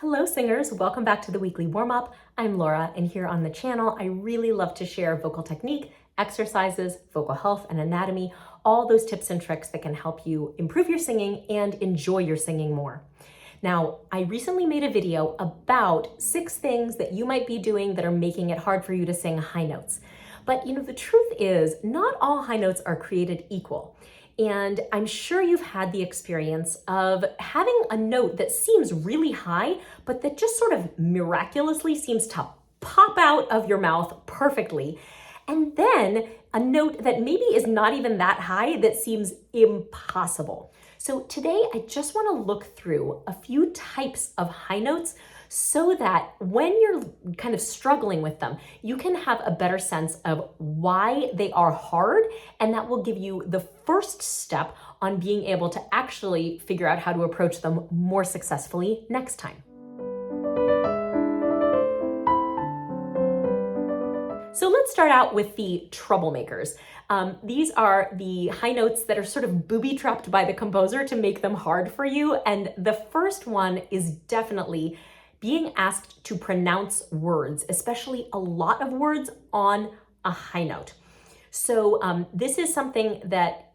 Hello singers, welcome back to the weekly warm-up. I'm Laura, and here on the channel, I really love to share vocal technique, exercises, vocal health and anatomy, all those tips and tricks that can help you improve your singing and enjoy your singing more. Now, I recently made a video about 6 things that you might be doing that are making it hard for you to sing high notes. But the truth is, not all high notes are created equal. And I'm sure you've had the experience of having a note that seems really high, but that just sort of miraculously seems to pop out of your mouth perfectly. And then a note that maybe is not even that high that seems impossible. So today I just want to look through a few types of high notes so that when you're kind of struggling with them, you can have a better sense of why they are hard, and that will give you the first step on being able to actually figure out how to approach them more successfully next time. So let's start out with the troublemakers. These are the high notes that are sort of booby-trapped by the composer to make them hard for you. And the first one is definitely being asked to pronounce words, especially a lot of words on a high note. So this is something that,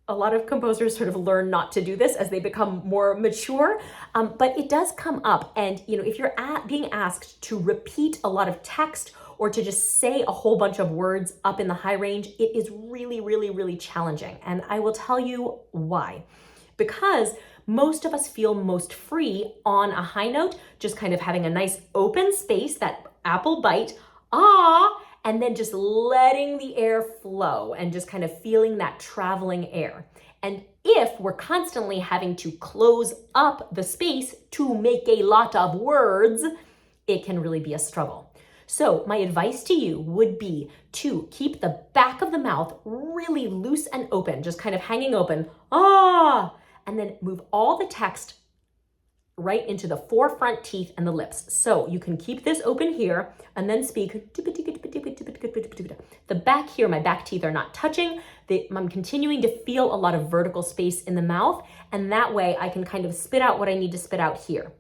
a lot of composers sort of learn not to do this as they become more mature, but it does come up. And, if you're being asked to repeat a lot of text or to just say a whole bunch of words up in the high range, it is really, really, really challenging. And I will tell you why. Because most of us feel most free on a high note, just kind of having a nice open space, that apple bite, and then just letting the air flow and just kind of feeling that traveling air. And if we're constantly having to close up the space to make a lot of words, it can really be a struggle. So my advice to you would be to keep the back of the mouth really loose and open, just kind of hanging open, and then move all the text right into the forefront teeth and the lips. So you can keep this open here and then speak. The back here, my back teeth are not touching. I'm continuing to feel a lot of vertical space in the mouth, and that way I can kind of spit out what I need to spit out here.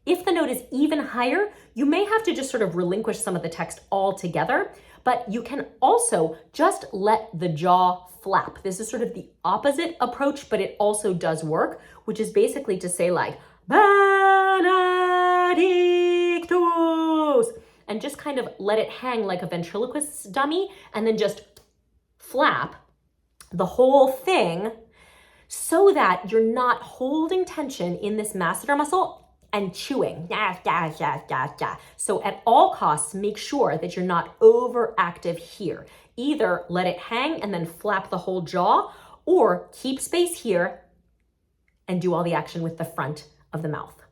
If the note is even higher, you may have to just sort of relinquish some of the text altogether, but you can also just let the jaw flap. This is sort of the opposite approach, but it also does work, which is basically to say like, Benedictus, and just kind of let it hang like a ventriloquist's dummy, and then just flap the whole thing so that you're not holding tension in this masseter muscle and chewing. So at all costs, make sure that you're not overactive here. Either let it hang and then flap the whole jaw, or keep space here and do all the action with the front of the mouth.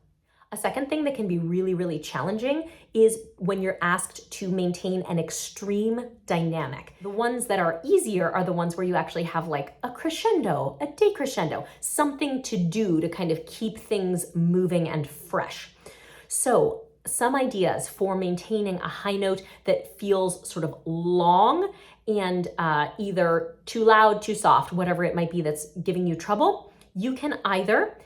A second thing that can be really, really challenging is when you're asked to maintain an extreme dynamic. The ones that are easier are the ones where you actually have like a crescendo, a decrescendo, something to do to kind of keep things moving and fresh. So some ideas for maintaining a high note that feels sort of long and either too loud, too soft, whatever it might be that's giving you trouble. You can either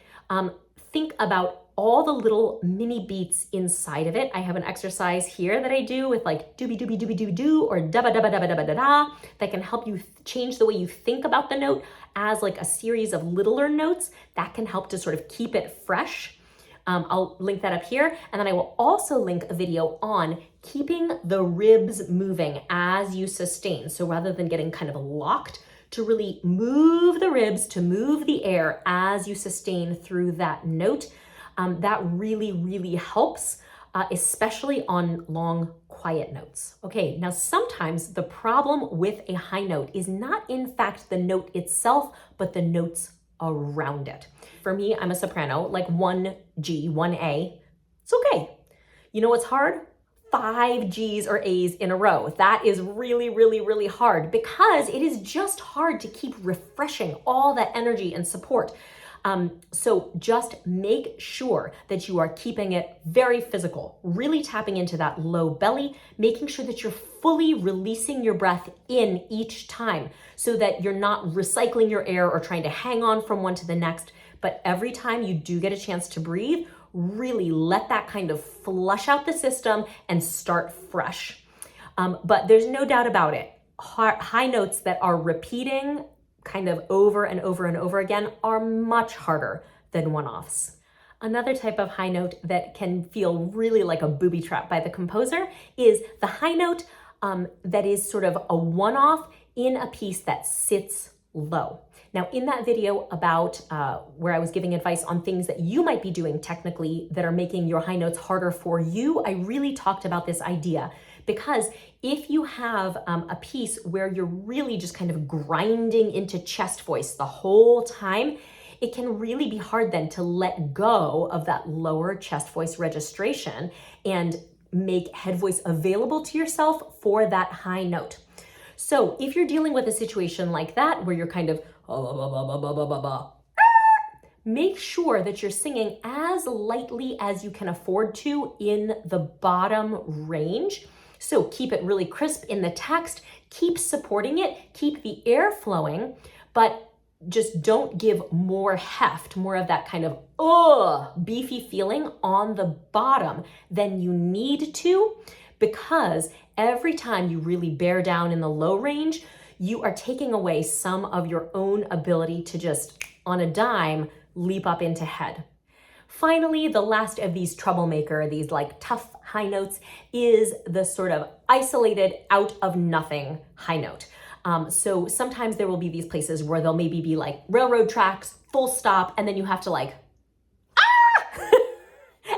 think about all the little mini beats inside of it. I have an exercise here that I do with like doobie doobie doobie doobie doo or dabba dabba dabba dabba da da that can help you change the way you think about the note as like a series of littler notes that can help to sort of keep it fresh. I'll link that up here, and then I will also link a video on keeping the ribs moving as you sustain. So rather than getting kind of locked, to really move the ribs, to move the air as you sustain through that note. That really, really helps, especially on long, quiet notes. Okay, now sometimes the problem with a high note is not in fact the note itself, but the notes around it. For me, I'm a soprano, like 1G, 1A. It's okay. You know what's hard? 5 G's or A's in a row. That is really, really, really hard because it is just hard to keep refreshing all that energy and support. So just make sure that you are keeping it very physical, really tapping into that low belly, making sure that you're fully releasing your breath in each time so that you're not recycling your air or trying to hang on from one to the next. But every time you do get a chance to breathe, really let that kind of flush out the system and start fresh. But there's no doubt about it. High notes that are repeating kind of over and over and over again are much harder than one-offs. Another type of high note that can feel really like a booby trap by the composer is the high note that is sort of a one-off in a piece that sits low. Now, in that video about where I was giving advice on things that you might be doing technically that are making your high notes harder for you, I really talked about this idea, because if you have a piece where you're really just kind of grinding into chest voice the whole time, it can really be hard then to let go of that lower chest voice registration and make head voice available to yourself for that high note. So if you're dealing with a situation like that, where you're kind of make sure that you're singing as lightly as you can afford to in the bottom range. So keep it really crisp in the text, keep supporting it, keep the air flowing, but just don't give more heft, more of that kind of beefy feeling on the bottom than you need to, because every time you really bear down in the low range, you are taking away some of your own ability to just, on a dime, leap up into head. Finally, the last of these troublemaker, these like tough high notes, is the sort of isolated out of nothing high note. So sometimes there will be these places where there'll maybe be like railroad tracks, full stop, and then you have to like,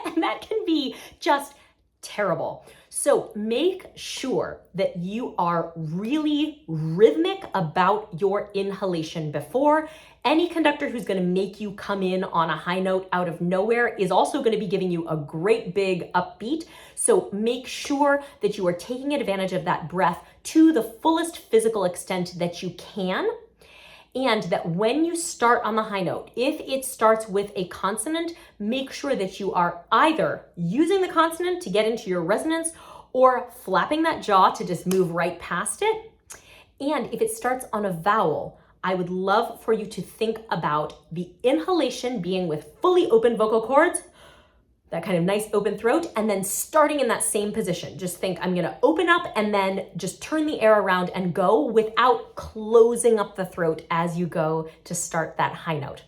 and that can be just terrible. So make sure that you are really rhythmic about your inhalation before. Any conductor who's going to make you come in on a high note out of nowhere is also going to be giving you a great big upbeat. So make sure that you are taking advantage of that breath to the fullest physical extent that you can. And that when you start on the high note, if it starts with a consonant, make sure that you are either using the consonant to get into your resonance or flapping that jaw to just move right past it. And if it starts on a vowel, I would love for you to think about the inhalation being with fully open vocal cords, that kind of nice open throat, and then starting in that same position. Just think, I'm gonna open up and then just turn the air around and go without closing up the throat as you go to start that high note.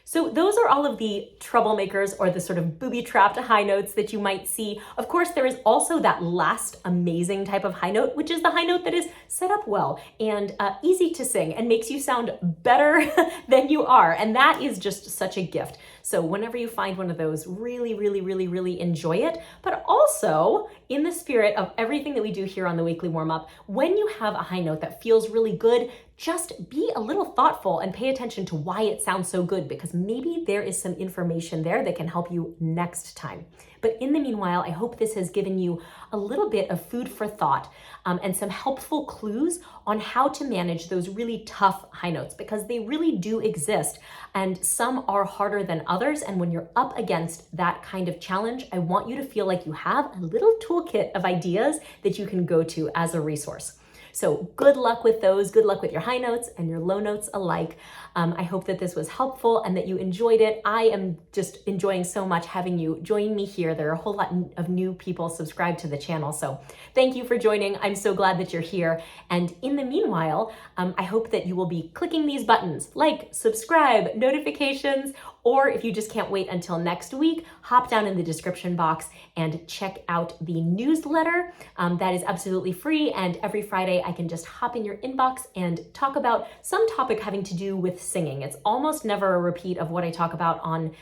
So those are all of the troublemakers, or the sort of booby-trapped high notes that you might see. Of course, there is also that last amazing type of high note, which is the high note that is set up well and easy to sing and makes you sound better than you are. And that is just such a gift. So whenever you find one of those, really, really, really, really enjoy it. But also, in the spirit of everything that we do here on the Weekly Warm-Up, when you have a high note that feels really good, just be a little thoughtful and pay attention to why it sounds so good, because maybe there is some information there that can help you next time. But in the meanwhile, I hope this has given you a little bit of food for thought and some helpful clues on how to manage those really tough high notes, because they really do exist and some are harder than others. And when you're up against that kind of challenge, I want you to feel like you have a little toolkit of ideas that you can go to as a resource. So good luck with those. Good luck with your high notes and your low notes alike. I hope that this was helpful and that you enjoyed it. I am just enjoying so much having you join me here. There are a whole lot of new people subscribed to the channel. So thank you for joining. I'm so glad that you're here. And in the meanwhile, I hope that you will be clicking these buttons, like, subscribe, notifications, or if you just can't wait until next week, hop down in the description box and check out the newsletter. That is absolutely free. And every Friday I can just hop in your inbox and talk about some topic having to do with singing. It's almost never a repeat of what I talk about on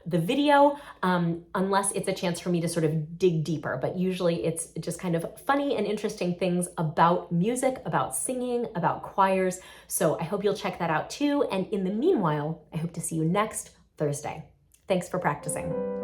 the video, unless it's a chance for me to sort of dig deeper. But usually it's just kind of funny and interesting things about music, about singing, about choirs. So I hope you'll check that out too. And in the meanwhile, I hope to see you next Thursday. Thanks for practicing.